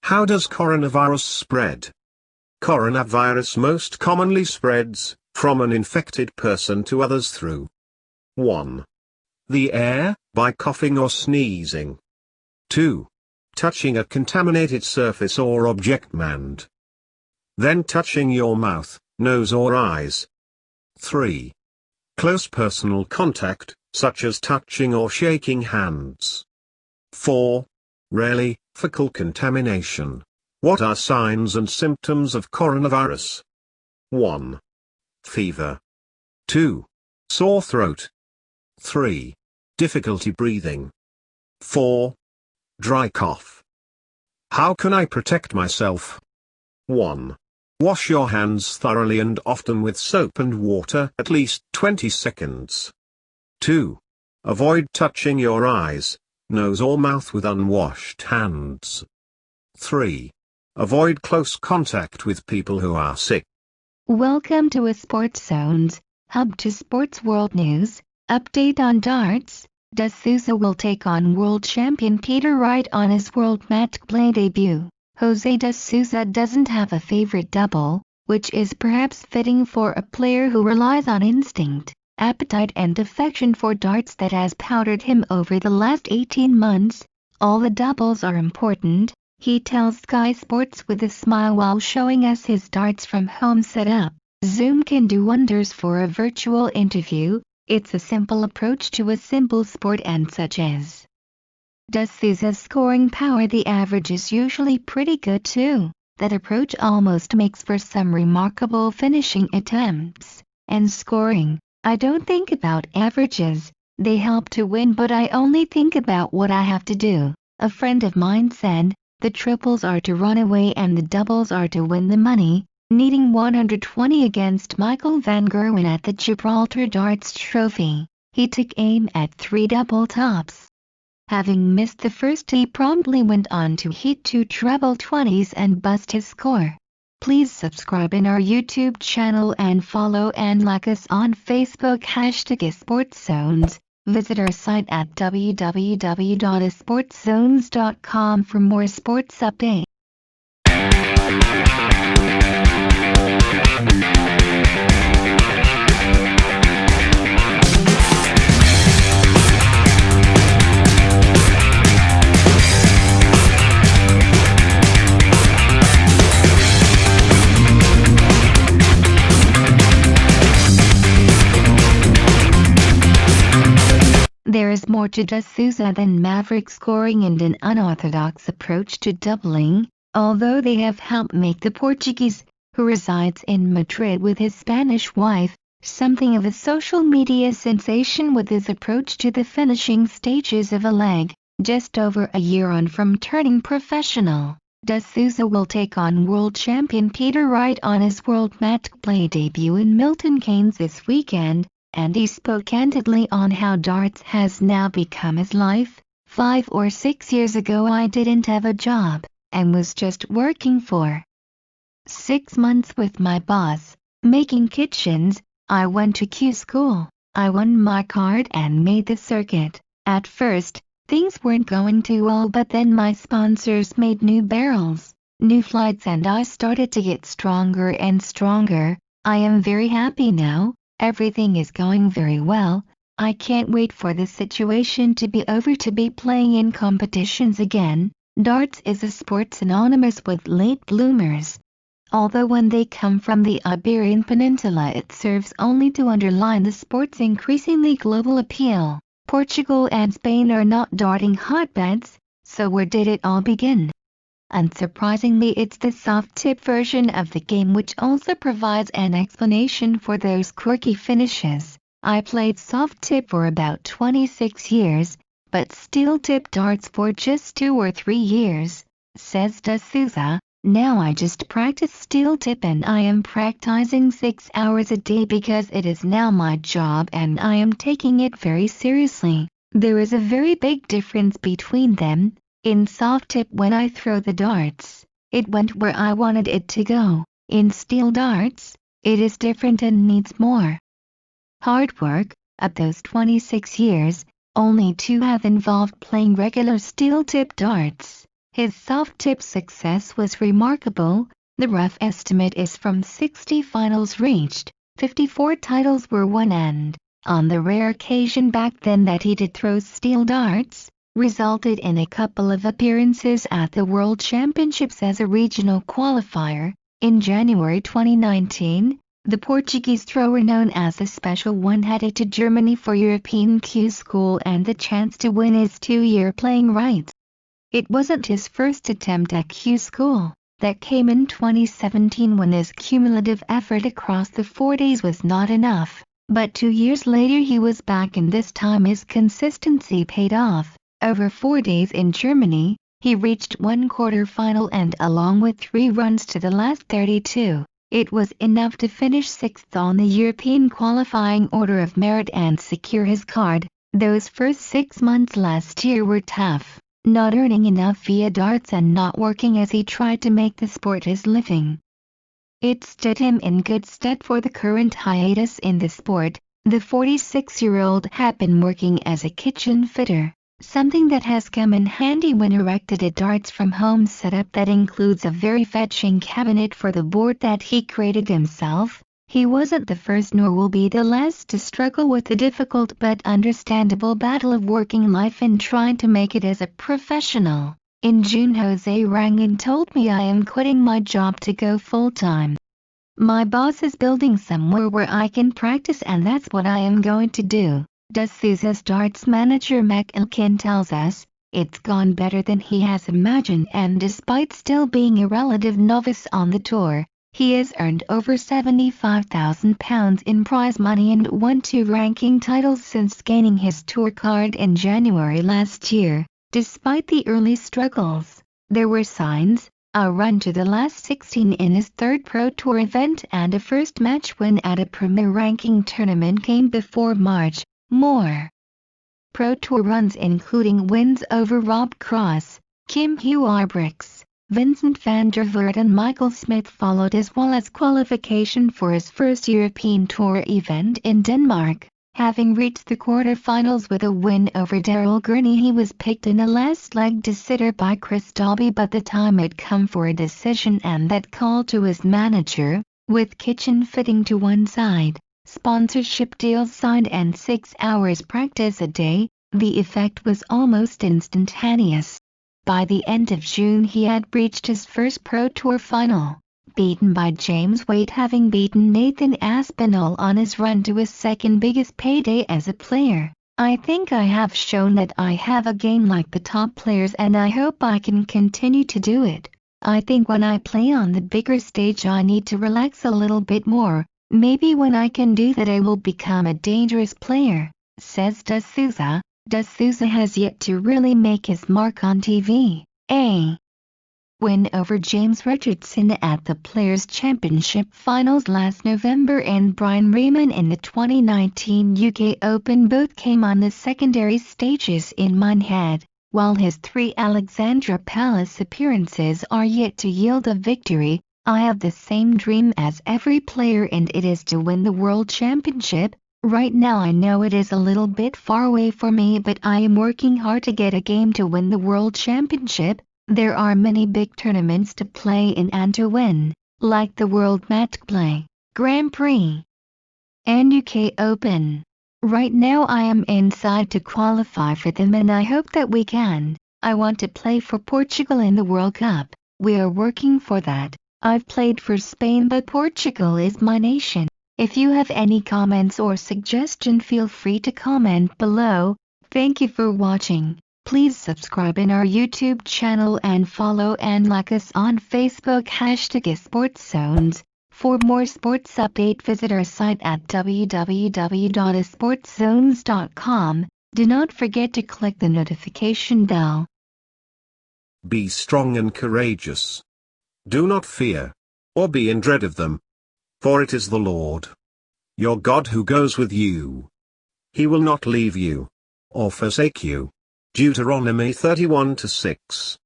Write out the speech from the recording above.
How does coronavirus spread? Coronavirus most commonly spreads from an infected person to others through 1. The air, by coughing or sneezing. 2. Touching a contaminated surface or object manned. Then touching your mouth, nose or eyes. 3. Close personal contact, such as touching or shaking hands. 4. Rarely, fecal contamination. What are signs and symptoms of coronavirus? 1. Fever. 2. Sore throat. 3. Difficulty breathing. 4. Dry cough. How can I protect myself? 1. Wash your hands thoroughly and often with soap and water at least 20 seconds. 2. Avoid touching your eyes, nose or mouth with unwashed hands. 3. Avoid close contact with people who are sick. Welcome to ASportsZones, hub to sports world news. Update on darts. Sousa will take on world champion Peter Wright on his World Matchplay debut. Jose Sousa doesn't have a favorite double, which is perhaps fitting for a player who relies on instinct, appetite and affection for darts that has powdered him over the last 18 months. All the doubles are important, he tells Sky Sports with a smile while showing us his darts from home setup. Zoom can do wonders for a virtual interview. It's a simple approach to a simple sport, and such as Sousa's scoring power, the average is usually pretty good too. That approach almost makes for some remarkable finishing attempts and scoring. I don't think about averages, they help to win, but I only think about what I have to do. A friend of mine said, the triples are to run away and the doubles are to win the money. Needing 120 against Michael van Gerwen at the Gibraltar Darts Trophy, he took aim at 3 double tops. Having missed the first, he promptly went on to hit 2 treble 20s and bust his score. Please subscribe in our YouTube channel and follow and like us on Facebook #ASportsZones. Visit our site at www.asportszones.com for more sports updates. There is more to Sousa than maverick scoring and an unorthodox approach to doubling, although they have helped make the Portuguese, who resides in Madrid with his Spanish wife, something of a social media sensation with his approach to the finishing stages of a leg. Just over a year on from turning professional, Sousa will take on world champion Peter Wright on his World Matchplay debut in Milton Keynes this weekend, and he spoke candidly on how darts has now become his life. 5 or 6 years ago I didn't have a job, and was just working for 6 months with my boss, making kitchens. I went to Q school, I won my card and made the circuit. At first, things weren't going too well, but then my sponsors made new barrels, new flights, and I started to get stronger and stronger. I am very happy now, everything is going very well. I can't wait for the situation to be over to be playing in competitions again. Darts is a sport synonymous with late bloomers. Although when they come from the Iberian Peninsula, it serves only to underline the sport's increasingly global appeal. Portugal and Spain are not darting hotbeds, so where did it all begin? Unsurprisingly, it's the soft-tip version of the game which also provides an explanation for those quirky finishes. I played soft-tip for about 26 years, but steel-tip darts for just 2 or 3 years, says Sousa. Now I just practice steel-tip, and I am practicing 6 hours a day because it is now my job and I am taking it very seriously. There is a very big difference between them. In soft-tip, when I throw the darts, it went where I wanted it to go. In steel darts, it is different and needs more hard work. Of those 26 years, only 2 have involved playing regular steel-tip darts. His soft-tip success was remarkable. The rough estimate is from 60 finals reached, 54 titles were won, and, on the rare occasion back then that he did throw steel darts, resulted in a couple of appearances at the World Championships as a regional qualifier. In January 2019, the Portuguese thrower known as the Special One headed to Germany for European Q School and the chance to win his 2-year playing rights. It wasn't his first attempt at Q School. That came in 2017 when his cumulative effort across the 4 days was not enough, but 2 years later he was back, and this time his consistency paid off. Over 4 days in Germany, he reached one quarter-final and along with 3 runs to the last 32, it was enough to finish 6th on the European qualifying order of merit and secure his card. Those first 6 months last year were tough, not earning enough via darts and not working as he tried to make the sport his living. It stood him in good stead for the current hiatus in the sport. The 46-year-old had been working as a kitchen fitter, something that has come in handy when erected a darts from home setup that includes a very fetching cabinet for the board that he created himself. He wasn't the first nor will be the last to struggle with the difficult but understandable battle of working life and trying to make it as a professional. In June, Jose rang and told me, "I am quitting my job to go full-time. My boss is building somewhere where I can practice and that's what I am going to do." Sousa's darts manager Mac Ilkin tells us, "It's gone better than he has imagined, and despite still being a relative novice on the tour, he has earned over £75,000 in prize money and won 2 ranking titles since gaining his tour card in January last year." Despite the early struggles, there were signs. A run to the last 16 in his 3rd Pro Tour event and a first match win at a premier ranking tournament came before March. More Pro Tour runs, including wins over Rob Cross, Kim Huarbricks, Vincent van der Voort and Michael Smith followed, as well as qualification for his first European Tour event in Denmark. Having reached the quarter-finals with a win over Daryl Gurney, he was picked in a last-leg decider by Chris Dalby, but the time had come for a decision and that call to his manager. With kitchen fitting to one side, sponsorship deals signed and 6 hours practice a day, the effect was almost instantaneous. By the end of June he had reached his first Pro Tour final, beaten by James Wade, having beaten Nathan Aspinall on his run to his second biggest payday as a player. "I think I have shown that I have a game like the top players and I hope I can continue to do it. I think when I play on the bigger stage I need to relax a little bit more. Maybe when I can do that I will become a dangerous player," says Sousa. Sousa has yet to really make his mark on TV. A win over James Richardson at the Players' Championship Finals last November and Brian Raymond in the 2019 UK Open both came on the secondary stages in Minehead, while his 3 Alexandra Palace appearances are yet to yield a victory. "I have the same dream as every player, and it is to win the World Championship. Right now I know it is a little bit far away for me, but I am working hard to get a game to win the World Championship. There are many big tournaments to play in and to win, like the World Matchplay, Grand Prix, and UK Open. Right now I am inside to qualify for them and I hope that we can. I want to play for Portugal in the World Cup. We are working for that. I've played for Spain, but Portugal is my nation." If you have any comments or suggestion, feel free to comment below. Thank you for watching. Please subscribe in our YouTube channel and follow and like us on Facebook #ASportsZones. For more sports update, visit our site at www.asportszones.com. Do not forget to click the notification bell. Be strong and courageous. Do not fear, or be in dread of them. For it is the Lord, your God, who goes with you. He will not leave you, or forsake you. Deuteronomy 31:6.